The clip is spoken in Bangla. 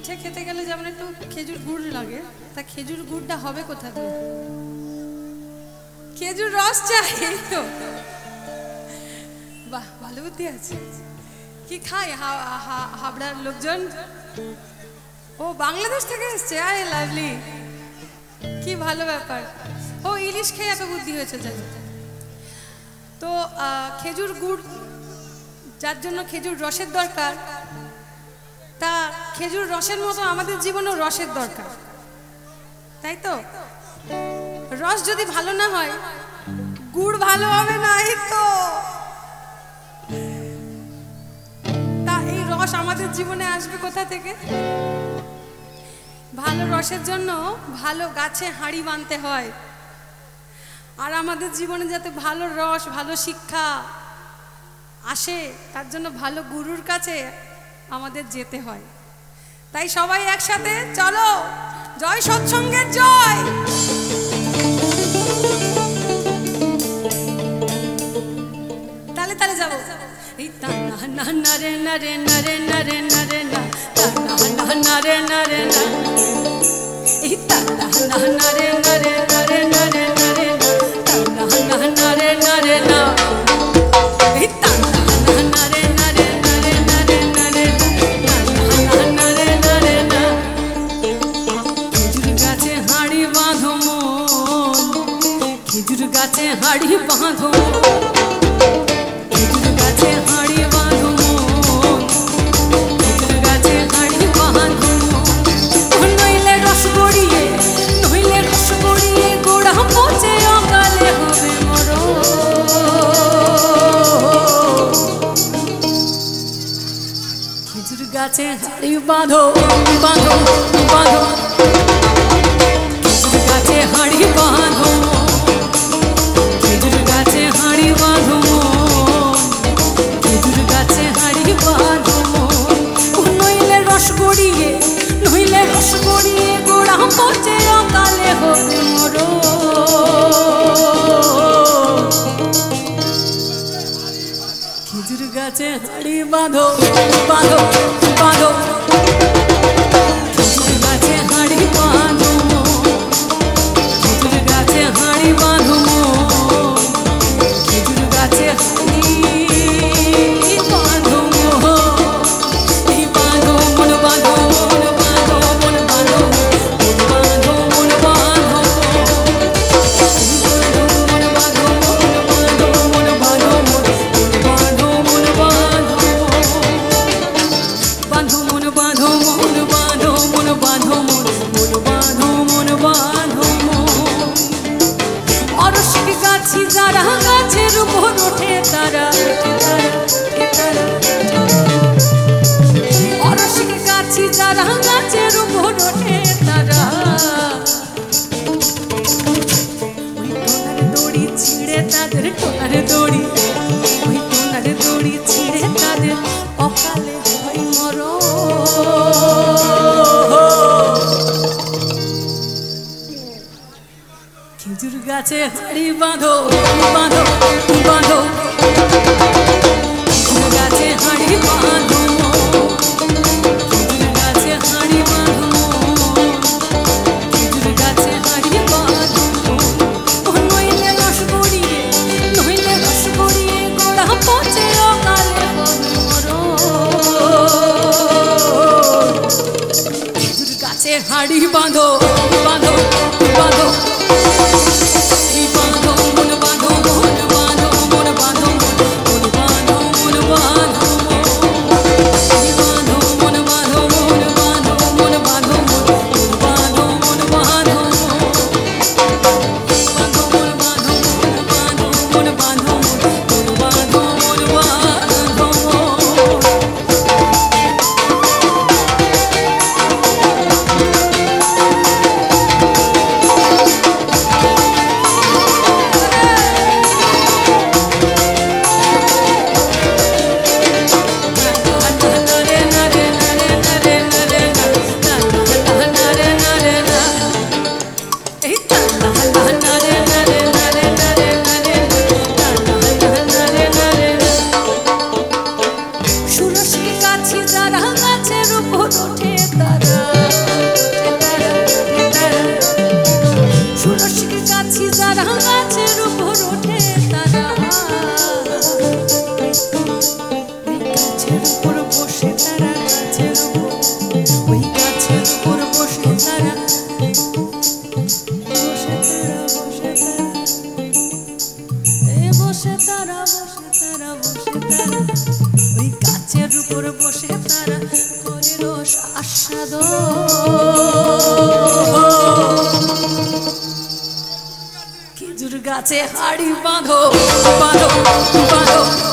পিঠে খেতে গেলে যেমন একটু খেজুর গুড় লাগে, তা খেজুর গুড়টা হবে কোথা দিয়ে? খেজুর রস চাই তো। বাহ, ভালো বুদ্ধি আছে। কি খায় হাবড়ার লোকজন? ও বাংলাদেশ থেকে এসছে, আরে লাভলি, কি ভালো ব্যাপার। ও ইলিশ খেয়ে এত বুদ্ধি হয়েছে জানি। তো খেজুর গুড়, যার জন্য খেজুর রসের দরকার, তা খেজুর রসের মতো আমাদের জীবনেও রসের দরকার, তাই তো? রস যদি ভালো না হয় গুড় ভালো হবে না, এই তো। তা এই রস আমাদের জীবনে আসবে কোথা থেকে? ভালো রসের জন্য ভালো গাছে হাঁড়ি বাঁধতে হয়। আর আমাদের জীবনে যাতে ভালো রস, ভালো শিক্ষা আসে, তার জন্য ভালো গুরুর কাছে আমাদের যেতে হয়। তাই সবাই একসাথে চলো, জয় সৎসঙ্গের জয়। তালে তালে যাবো। এই তানা না না রে না রে না রে না রে না রে না, তানা না না রে না রে না, এই তানা না না রে না রে না রে না রে না রে না, তানা না না রে না রে না, এই তানা না না রে না রে না রে না রে না রে না, না রে না রে না। খেজুর গাছে হাঁড়ি বাঁধো মন, খেজুর গাছে হাঁড়ি বাঁধো, খেজুর গাছে হাঁড়ি বাঁধো মন, খেজুর গাছে হাঁড়ি বাঁধো, নইলে রস গড়িয়ে, নইলে রস গড়িয়ে গোড়া পচে অকালে হবে মরণ। খেজুর গাছে হাঁড়ি বাঁধো বাঁধো বাঁধো, খেজুর গাছে হাঁড়ি বাঁধো, খেজুর গাছে হাঁড়ি বাঁধো, খেজুর গাছে হাঁড়ি বাঁধো, নইলে রস গড়িয়ে, নইলে রস গড়িয়ে গোড়া পচে অকালে হবে মরণ। খেজুর গাছে হাঁড়ি বাঁধো বাঁধো বাঁধো, খেজুর গাছে হাঁড়ি বাঁধো, খেজুর গাছে হাঁড়ি বাঁধো, খেজুর গাছে হাঁড়ি বাঁধো, এই বাঁধো মন বাঁধো, মন বাঁধো, মন বাঁধো, মন বাঁধো, মন বাঁধো, মন বাঁধো, মন বাঁধো, মন বাঁধো, মন বাঁধো, বাঁধো মন বাঁধো, মন বাঁধো, মন বাঁধো, মন বাঁধো, মন বাঁধো। অরসিক গাছি যারা গাছের উপর ওঠে তারা, অরসিক গাছি যারা গাছের উপর ওঠে তারা, ওই টোনার দড়ি ছিঁড়ে তাদের, টোনার দড়ি, ওই টোনার দড়ি ছিঁড়ে তাদের অকালে হয় মরণ। খেজুর গাছে হাঁড়ি বাঁধো বাঁধো বাঁধো, খেজুর গাছে হাঁড়ি বাঁধো, খেজুর গাছে হাঁড়ি বাঁধো, খেজুর গাছে হাঁড়ি বাঁধো, নইলে রস গড়িয়ে, নইলে রস গড়িয়ে গোড়া পচে অকালে হবে মরণ। খেজুর গাছে হাঁড়ি বাঁধো বাঁধো বাঁধো, এই বাঁধো মন বাঁধো, মন বাঁধো, মন বাঁধো, মন বাঁধো, মন বাঁধো, এই বাঁধো মন বাঁধো, মন বাঁধো, মন বাঁধো, মন বাঁধো, মন বাঁধো, বাঁধো মন বাঁধো, মন বাঁধো, মন বাঁধো, মন বাঁধো, মন বাঁধো। ওই গাছের উপর বসে তারা বসে তারা বসে তারা বসে তারা বসে তারা বসে তারা ওই গাছের উপর বসে তারা করে রস আস্বাদন খেজুর গাছে হাড়ি বাঁধো বাঁধো বাঁধো